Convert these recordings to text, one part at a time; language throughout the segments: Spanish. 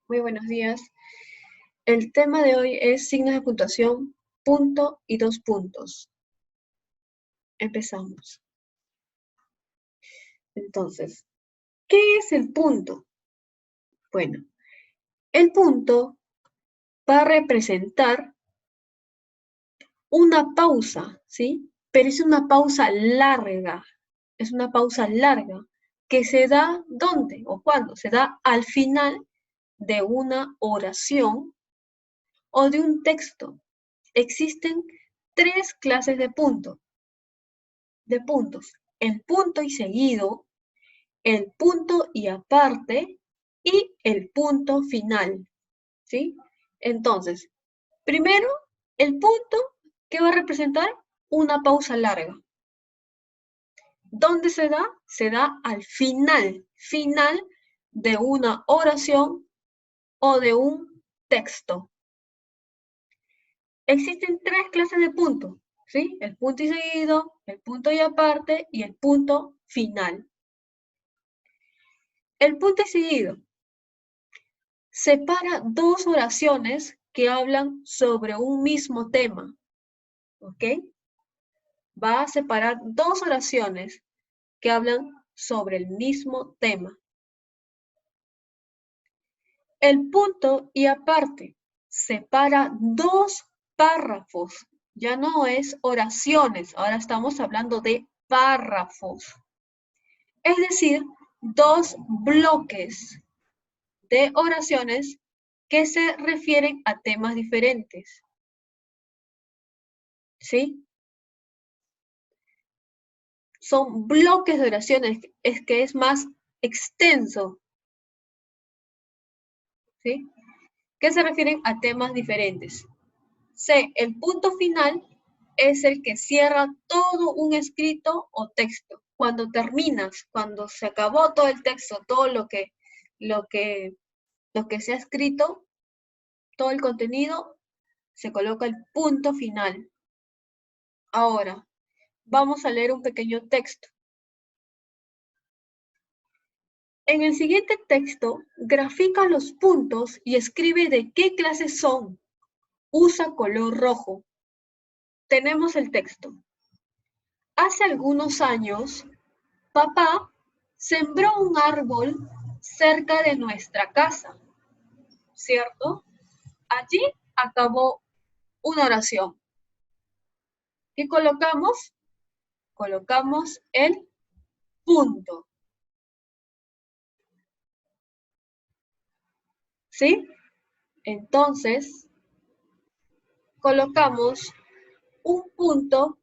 Muy buenos días. El tema de hoy es signos de puntuación, punto y dos puntos. Empezamos. Entonces, ¿qué es el punto? Bueno, el punto va a representar una pausa, ¿sí? Pero es una pausa larga. Es una pausa larga que se da ¿dónde o cuándo? Se da al final de una oración o de un texto. Existen tres clases de puntos. El punto y seguido, el punto y aparte y el punto final, ¿sí? Entonces, primero, el punto que va a representar una pausa larga. ¿Dónde se da? Se da al final de una oración o de un texto. Existen tres clases de puntos, ¿sí? El punto y seguido, el punto y aparte y el punto final. El punto y seguido separa dos oraciones que hablan sobre un mismo tema, ¿ok? Va a separar dos oraciones que hablan sobre el mismo tema. El punto y aparte separa dos párrafos, ya no es oraciones, ahora estamos hablando de párrafos. Es decir, dos bloques de oraciones que se refieren a temas diferentes. ¿Sí? Son bloques de oraciones, es que es más extenso. ¿Sí? Que se refieren a temas diferentes. C. El punto final es el que cierra todo un escrito o texto. Cuando terminas, cuando se acabó todo el texto, todo lo que se ha escrito, todo el contenido, se coloca el punto final. Ahora, vamos a leer un pequeño texto. En el siguiente texto, grafica los puntos y escribe de qué clase son. Usa color rojo. Tenemos el texto. Hace algunos años, papá sembró un árbol cerca de nuestra casa, ¿cierto? Allí acabó una oración. ¿Qué colocamos? Colocamos el punto. ¿Sí? Entonces, colocamos un punto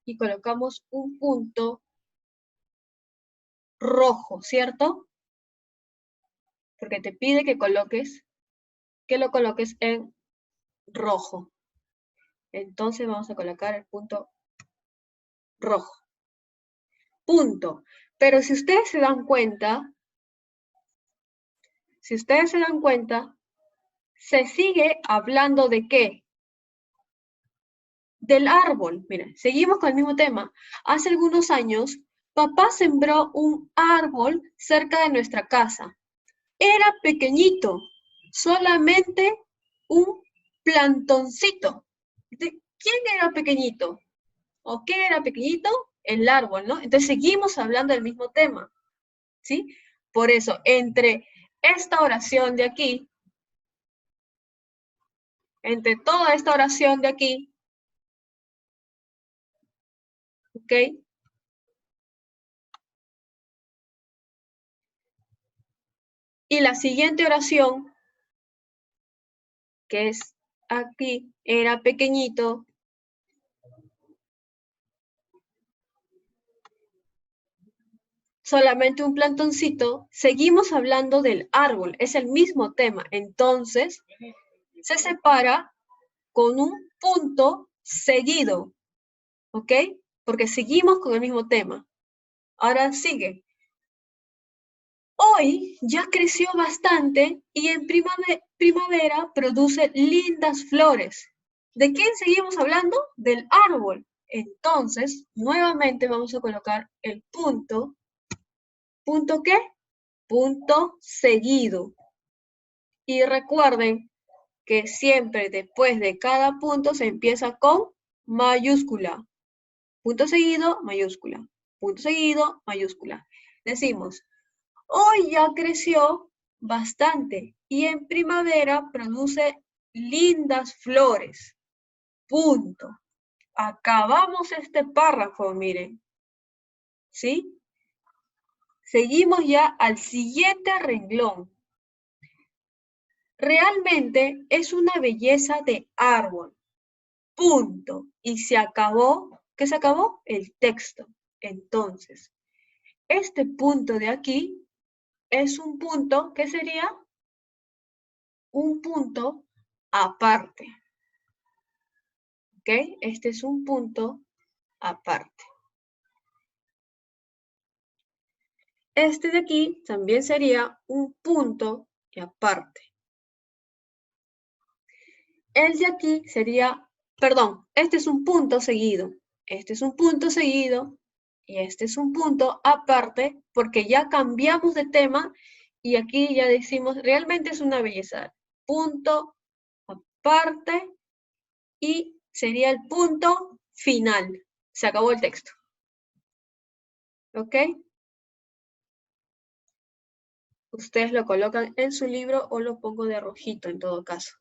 y colocamos un punto rojo, ¿cierto? Porque te pide que lo coloques en rojo. Entonces vamos a colocar el punto rojo. Punto. Pero si ustedes se dan cuenta, se sigue hablando de qué? Del árbol. Miren, seguimos con el mismo tema. Hace algunos años, papá sembró un árbol cerca de nuestra casa. Era pequeñito, solamente un plantoncito. ¿De quién era pequeñito? ¿O qué era pequeñito? El árbol, ¿no? Entonces seguimos hablando del mismo tema, ¿sí? Por eso, entre esta oración de aquí, entre toda esta oración de aquí, ¿ok? Y la siguiente oración, que es aquí, era pequeñito, solamente un plantoncito, seguimos hablando del árbol, es el mismo tema. Entonces, se separa con un punto seguido, ¿ok? Porque seguimos con el mismo tema. Ahora sigue. Hoy ya creció bastante y en primavera produce lindas flores. ¿De quién seguimos hablando? Del árbol. Entonces, nuevamente vamos a colocar el punto. ¿Punto qué? punto seguido. Y recuerden que siempre después de cada punto se empieza con mayúscula. Punto seguido, mayúscula. Punto seguido, mayúscula. Decimos, hoy ya creció bastante y en primavera produce lindas flores. Punto. Acabamos este párrafo, miren. ¿Sí? Seguimos ya al siguiente renglón. Realmente es una belleza de árbol. Punto. Y se acabó. ¿Qué se acabó? El texto. Entonces, este punto de aquí es un punto, ¿qué sería? Un punto aparte. ¿Ok? Este es un punto aparte. Este de aquí también sería un punto y aparte. El de aquí sería, perdón, este es un punto seguido. Este es un punto seguido y este es un punto aparte porque ya cambiamos de tema y aquí ya decimos, realmente es una belleza. Punto aparte y sería el punto final. Se acabó el texto. ¿Ok? Ustedes lo colocan en su libro o lo pongo de rojito en todo caso.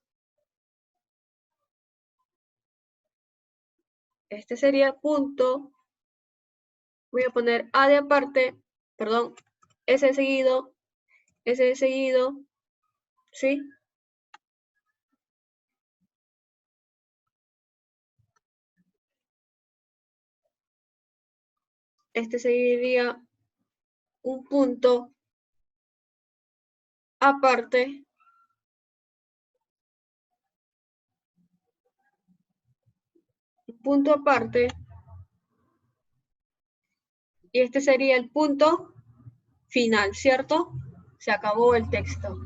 Este sería punto. Voy a poner A de aparte, perdón, S de seguido, S de seguido, ¿sí? Este sería un punto aparte, punto aparte, y este sería el punto final, ¿cierto? Se acabó el texto.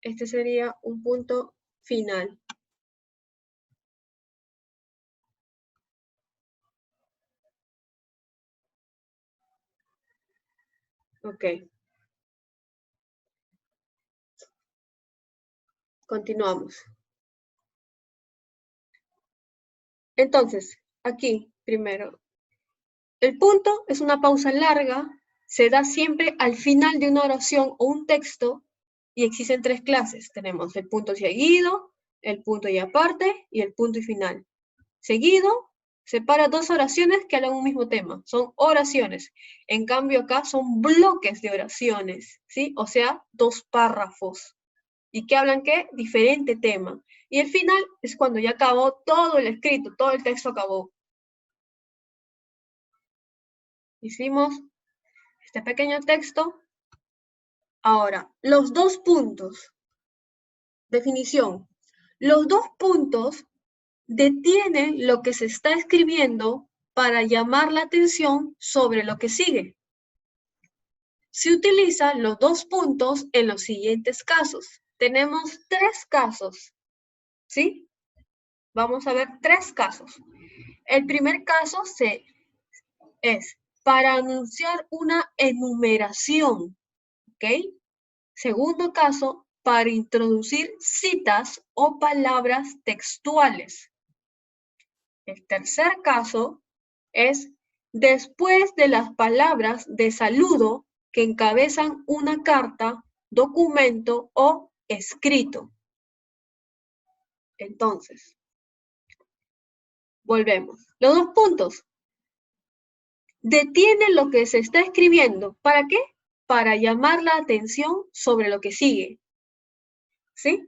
Este sería un punto final. Ok. Continuamos. Entonces, aquí, primero, el punto es una pausa larga, se da siempre al final de una oración o un texto y existen tres clases. Tenemos el punto seguido, el punto y aparte y el punto y final. Seguido separa dos oraciones que hablan un mismo tema. Son oraciones. En cambio acá son bloques de oraciones, ¿sí? O sea, dos párrafos. ¿Y qué hablan qué? Diferente tema. Y el final es cuando ya acabó todo el escrito, todo el texto acabó. Hicimos este pequeño texto. Ahora, los dos puntos. Definición. Los dos puntos detienen lo que se está escribiendo para llamar la atención sobre lo que sigue. Se utilizan los dos puntos en los siguientes casos. Tenemos tres casos, ¿sí? Vamos a ver tres casos. El primer caso es para anunciar una enumeración, ¿ok? Segundo caso, para introducir citas o palabras textuales. El tercer caso es después de las palabras de saludo que encabezan una carta, documento o escrito. Entonces, volvemos. Los dos puntos. Detiene lo que se está escribiendo. ¿Para qué? Para llamar la atención sobre lo que sigue. ¿Sí?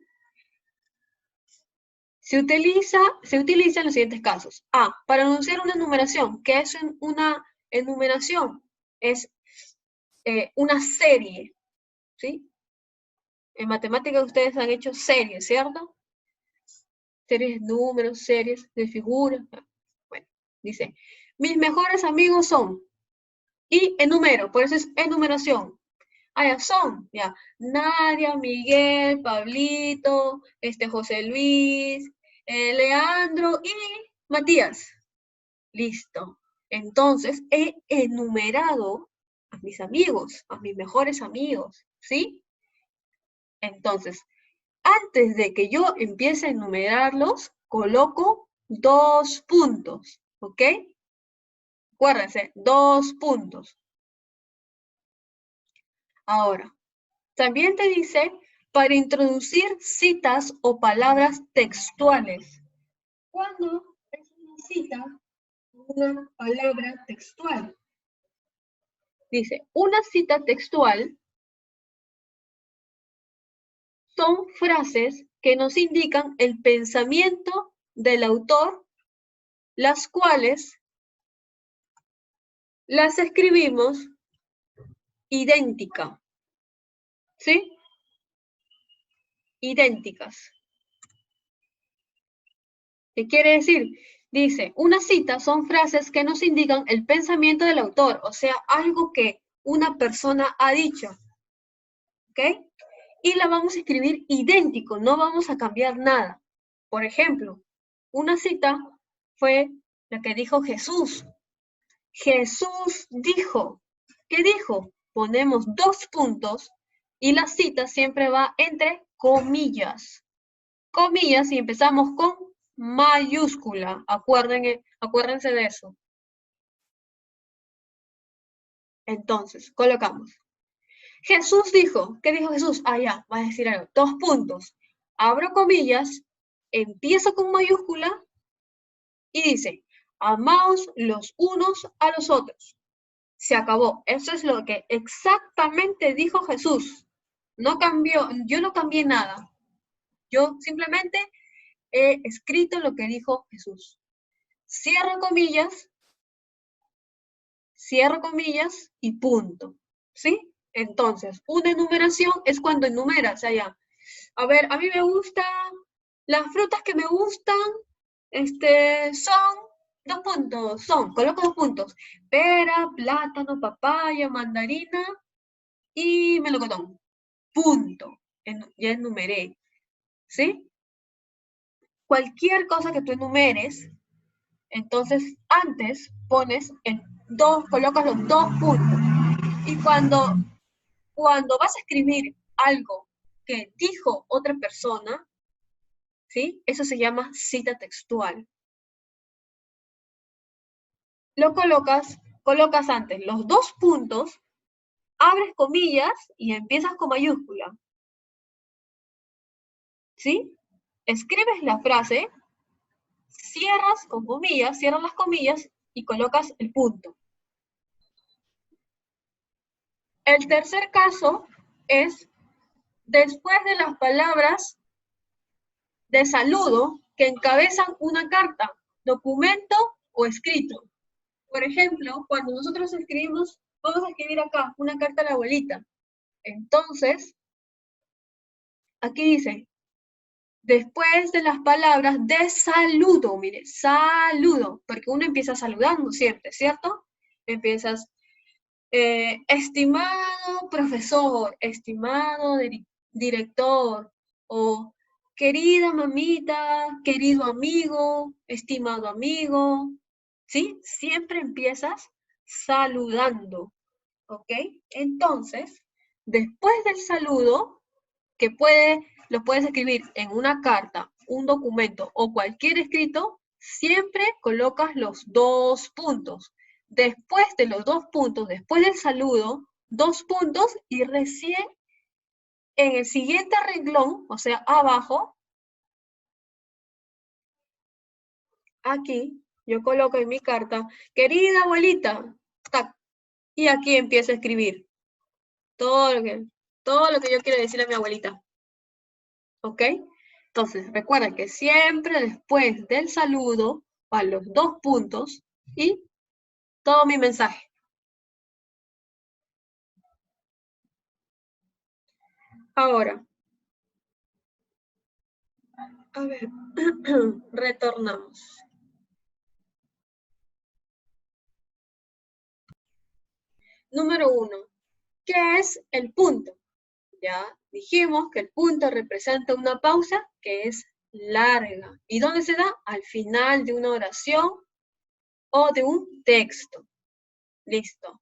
Se utiliza en los siguientes casos. A, para anunciar una enumeración. ¿Qué es una enumeración? Es una serie, ¿sí? En matemáticas ustedes han hecho series, ¿cierto? Series de números, series de figuras. Bueno, dice, mis mejores amigos son, y enumero, por eso es enumeración. Ah, ya son, ya, Nadia, Miguel, Pablito, José Luis, Leandro y Matías. Listo. Entonces, he enumerado a mis amigos, a mis mejores amigos, ¿sí? Entonces, antes de que yo empiece a enumerarlos, coloco 2 puntos, ¿ok? Acuérdense, 2 puntos. Ahora, también te dice para introducir citas o palabras textuales. ¿Cuándo es una cita o una palabra textual? Dice, una cita textual son frases que nos indican el pensamiento del autor, las cuales las escribimos idéntica, ¿sí? Idénticas. ¿Qué quiere decir? Dice, una cita son frases que nos indican el pensamiento del autor, o sea, algo que una persona ha dicho, ¿ok? Y la vamos a escribir idéntico, no vamos a cambiar nada. Por ejemplo, una cita fue la que dijo Jesús. Jesús dijo. ¿Qué dijo? Ponemos 2 puntos y la cita siempre va entre comillas. Comillas y empezamos con mayúscula. Acuérdense de eso. Entonces, colocamos. Jesús dijo. ¿Qué dijo Jesús? Ah, ya, va a decir algo. 2 puntos. Abro comillas, empiezo con mayúscula y dice, amaos los unos a los otros. Se acabó. Eso es lo que exactamente dijo Jesús. No cambió, yo no cambié nada. Yo simplemente he escrito lo que dijo Jesús. Cierro comillas y punto. ¿Sí? Entonces, una enumeración es cuando enumeras, o sea, ya. A ver, a mí me gustan, las frutas que me gustan, son 2 puntos, coloco 2 puntos. Pera, plátano, papaya, mandarina y melocotón. Punto. Ya enumeré. ¿Sí? Cualquier cosa que tú enumeres, entonces antes colocas los 2 puntos. Y cuando vas a escribir algo que dijo otra persona, ¿sí? Eso se llama cita textual. Lo colocas antes los 2 puntos, abres comillas y empiezas con mayúscula. ¿Sí? Escribes la frase, cierras con comillas, cierras las comillas y colocas el punto. El tercer caso es después de las palabras de saludo que encabezan una carta, documento o escrito. Por ejemplo, cuando nosotros escribimos, vamos a escribir acá una carta a la abuelita. Entonces, aquí dice, después de las palabras de saludo, mire, saludo, porque uno empieza saludando siempre, ¿cierto? Empiezas, estimado profesor, estimado director, o querida mamita, querido amigo, estimado amigo, ¿sí? Siempre empiezas saludando, ¿ok? Entonces, después del saludo, que lo puedes escribir en una carta, un documento o cualquier escrito, siempre colocas los 2 puntos. Después de los 2 puntos, después del saludo, 2 puntos y recién en el siguiente renglón, o sea, abajo, aquí, yo coloco en mi carta, querida abuelita, tac, y aquí empiezo a escribir todo lo que yo quiero decirle a mi abuelita. ¿Ok? Entonces, recuerda que siempre después del saludo van los 2 puntos y todo mi mensaje. Ahora, a ver, retornamos. Número 1. ¿Qué es el punto? Ya dijimos que el punto representa una pausa que es larga. ¿Y dónde se da? Al final de una oración o de un texto. Listo.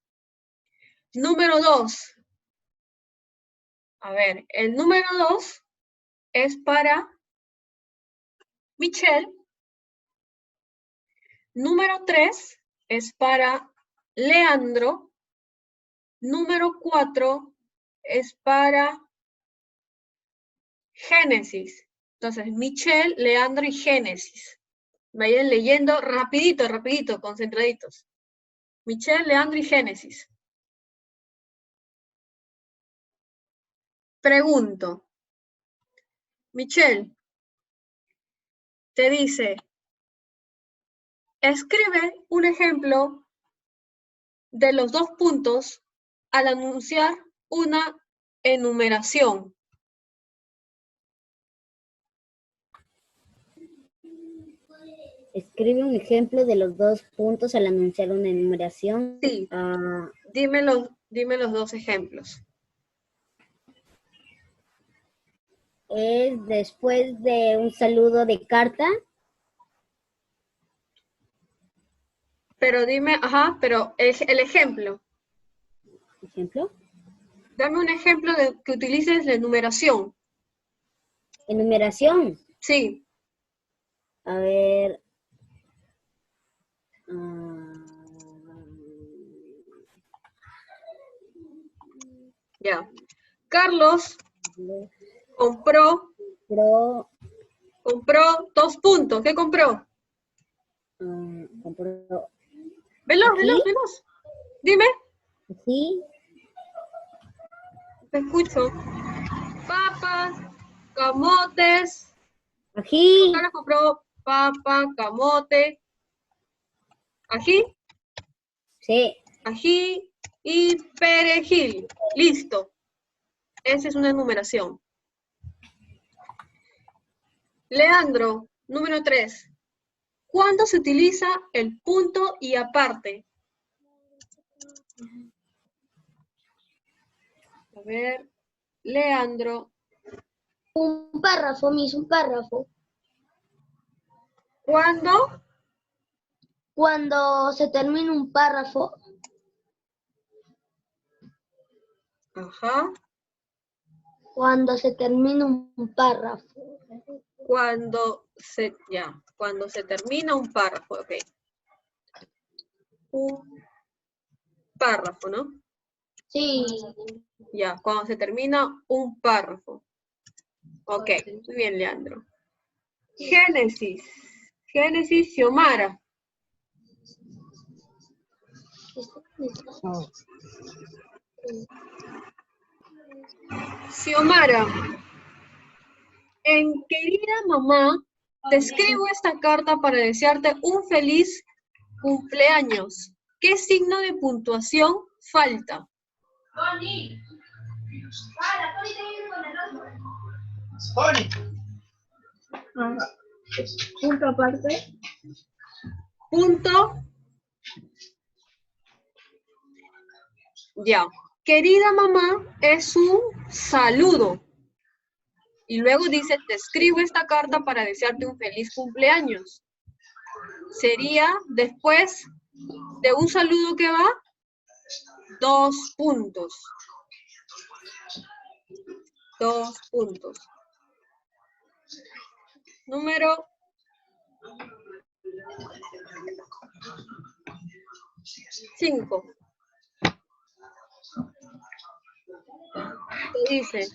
Número 2. A ver, el número 2 es para Michelle. Número 3 es para Leandro. Número 4 es para Génesis. Entonces, Michelle, Leandro y Génesis. Vayan leyendo rapidito, rapidito, concentraditos. Michelle, Leandro y Génesis. Pregunto. Michelle te dice, escribe un ejemplo de los 2 puntos al anunciar una enumeración. Escribe un ejemplo de los 2 puntos al anunciar una enumeración. Sí, dime los 2 ejemplos. Es después de un saludo de carta. Pero dime, pero el ejemplo. ¿Ejemplo? Dame un ejemplo de que utilices la enumeración. Enumeración. Sí. A ver. Ya. Carlos compró 2 puntos. ¿Qué compró? Compró. Veloz, ¿Aquí? veloz, veloz. Dime. Sí. Te escucho. Papas, camotes. Ají. Carlos compró papa, camote, ají, Sí. ají y perejil. Listo. Esa es una enumeración. Leandro, número 3. ¿Cuándo se utiliza el punto y aparte? A ver, Leandro. Un párrafo, Miss, un párrafo. ¿Cuándo? Cuando se termina un párrafo. Ajá. Cuando se termina un párrafo. Cuando se termina un párrafo, ok. Un párrafo, ¿no? Sí. Ya, cuando se termina un párrafo. Ok, muy bien, Leandro. Génesis. Génesis Xiomara. Xiomara. En querida mamá, te escribo esta carta para desearte un feliz cumpleaños. ¿Qué signo de puntuación falta? Tony. Punto aparte. Punto. Ya. Querida mamá es un saludo. Y luego dice, te escribo esta carta para desearte un feliz cumpleaños. Sería después de un saludo que va, 2 puntos. 2 puntos. Número 5. ¿Qué dice?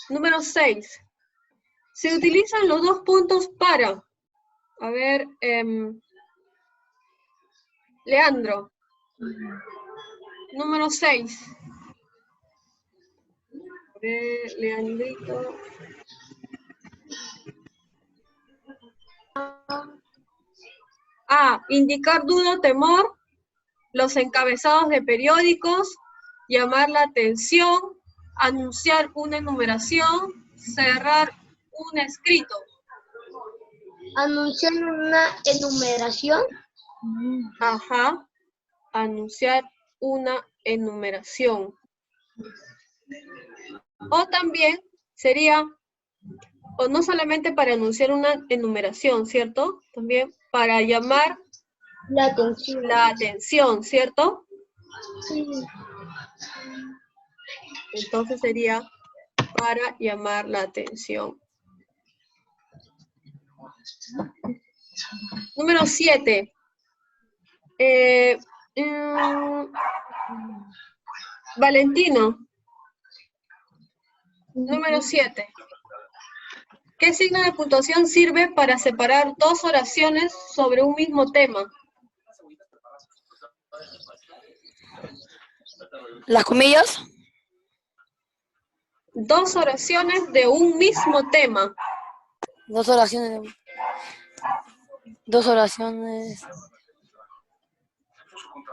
Número 6. Se utilizan los 2 puntos para. A ver, Leandro. Número 6. A ver, Leandrito. Indicar duda o temor, los encabezados de periódicos, llamar la atención, anunciar una enumeración, cerrar un escrito. Anunciar una enumeración. Ajá, anunciar una enumeración. O también sería o no solamente para anunciar una enumeración, ¿cierto? También para llamar La atención. la atención, ¿cierto? Sí. Entonces sería para llamar la atención. Número 7. Valentino. Número 7. ¿Qué signo de puntuación sirve para separar dos oraciones sobre un mismo tema? ¿Las comillas? Dos oraciones de un mismo tema. Dos oraciones. Dos oraciones.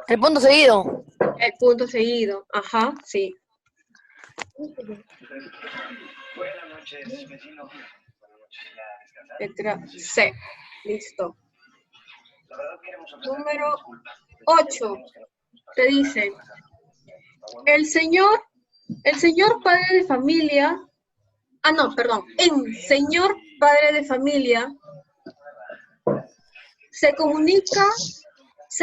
El punto seguido. El punto seguido. Ajá, sí. Buenas noches, vecino. Buenas noches, ya descansar. Letra C. Listo. La verdad queremos ofrecer Número disculpas. 8. Te dice, el señor padre de familia, señor padre de familia, se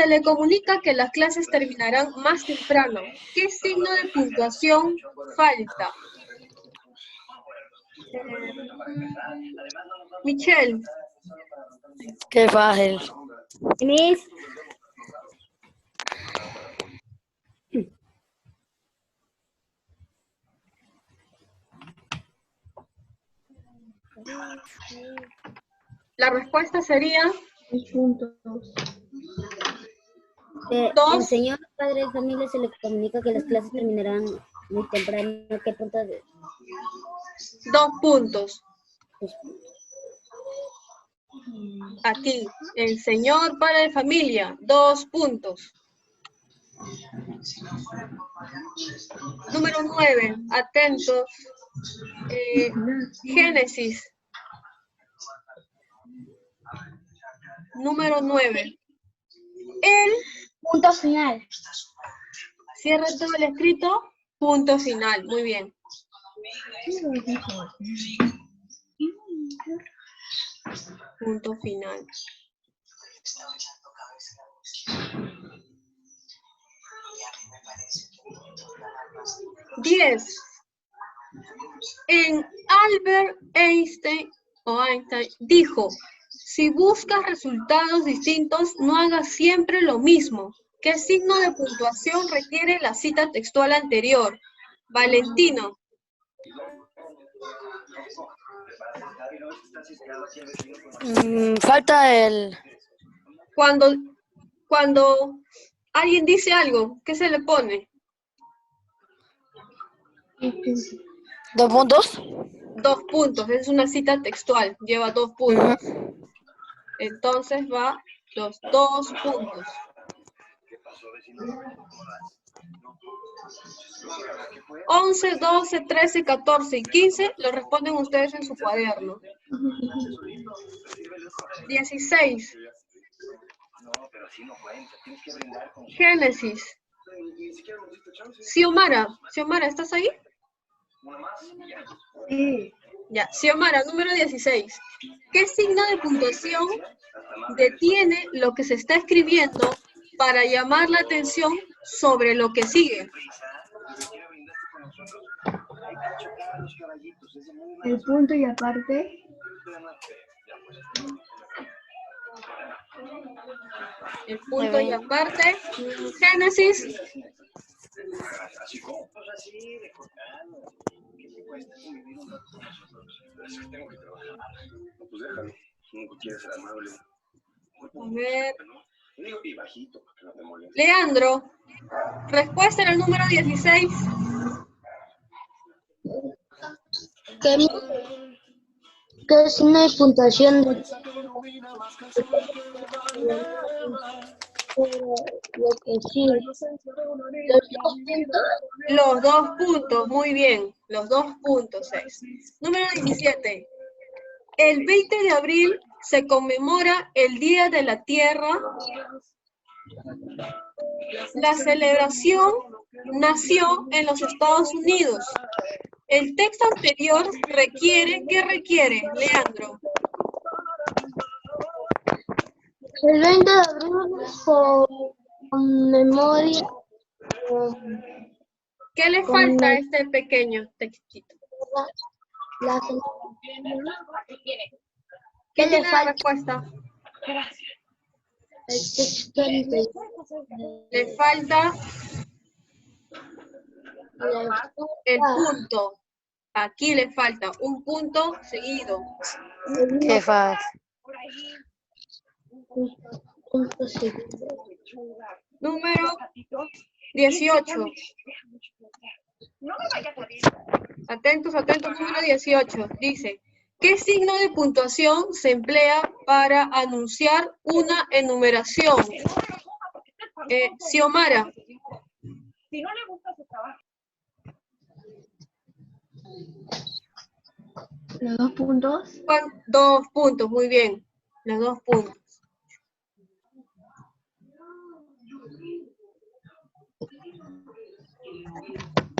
le comunica que las clases terminarán más temprano. ¿Qué signo de puntuación falta? Michelle. Qué fácil. Miss, La respuesta sería 2 puntos. el Dos. señor padre de familia se le comunica que las clases terminarán muy temprano. ¿Qué punto de? 2 puntos. Aquí, el señor padre de familia, 2 puntos. Número 9, atentos. Génesis. Número 9. El, Punto final. cierra todo el escrito, punto final. Muy bien. Punto final. Diez. Albert Einstein dijo, si buscas resultados distintos, no hagas siempre lo mismo. ¿Qué signo de puntuación requiere la cita textual anterior? Valentino. Falta el... Cuando alguien dice algo, ¿qué se le pone? 2 puntos. 2 puntos, es una cita textual, lleva 2 puntos. Entonces va los 2 puntos. 11, 12, 13, 14 y 15 lo responden ustedes en su cuaderno. 16. Génesis. Xiomara, ¿estás ahí? Ya, Xiomara, número 16. ¿Qué signo de puntuación detiene lo que se está escribiendo para llamar la atención sobre lo que sigue? El punto y aparte. El punto y aparte. Génesis. Así como así, recordando. ¿Qué te cuesta convivir un rato con nosotros? Tengo que trabajar. Pues déjalo. Nunca quieres ser amable. A ver. Y bajito, para que no te moleste. Leandro. Respuesta en el número 16. ¿Qué signo de puntuación de lo que sí? Los 2 puntos, muy bien. Los 2 puntos es. Número 17. El 20 de abril se conmemora el Día de la Tierra. La celebración nació en los Estados Unidos. El texto anterior requiere, ¿qué requiere, Leandro? El 20 de abril conmemoria ¿Qué le falta a este pequeño textito? la ¿Qué le tiene la falta? respuesta? el texto anterior. Le falta el La- punto. Aquí le falta un punto seguido. ¿Qué faz? punto seguido. Número 18. Atentos, atentos, número 18. Dice, ¿qué signo de puntuación se emplea para anunciar una enumeración? Xiomara, Los 2 puntos. 2 puntos, muy bien. Los 2 puntos.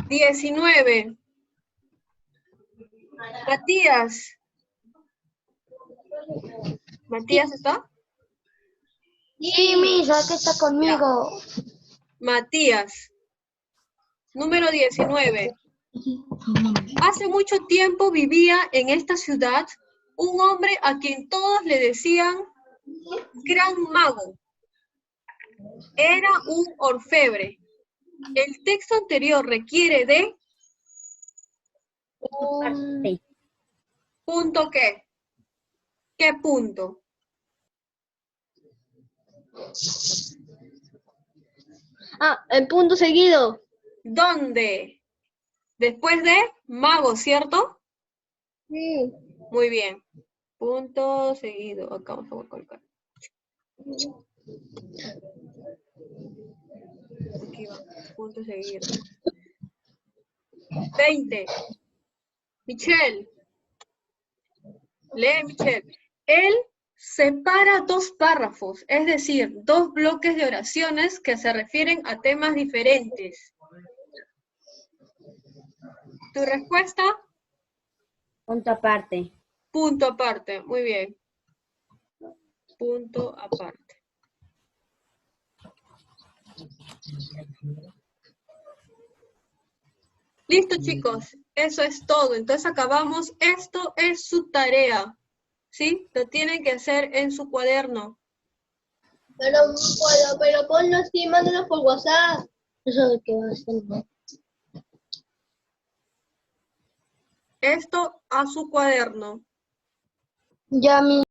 $19. Matías. ¿Matías está? Sí, misa, que está conmigo. Matías. Número 19. Hace mucho tiempo vivía en esta ciudad un hombre a quien todos le decían gran mago. Era un orfebre. El texto anterior requiere de Parte. ¿punto qué? ¿Qué punto? El punto seguido. ¿Dónde? Después de mago, ¿cierto? Sí. Muy bien. Punto seguido. Acá vamos a colocar. Aquí va. Punto seguido. 20. Michelle. Lee, Michelle. Él separa 2 párrafos, es decir, 2 bloques de oraciones que se refieren a temas diferentes. ¿Tu respuesta? Punto aparte. Punto aparte. Muy bien. Punto aparte. Listo, chicos. Eso es todo. Entonces acabamos. Esto es su tarea. ¿Sí? Lo tienen que hacer en su cuaderno. Pero ponlo así, mándalo por WhatsApp. Eso es que va a hacer, ¿no? Esto a su cuaderno. Ya, mi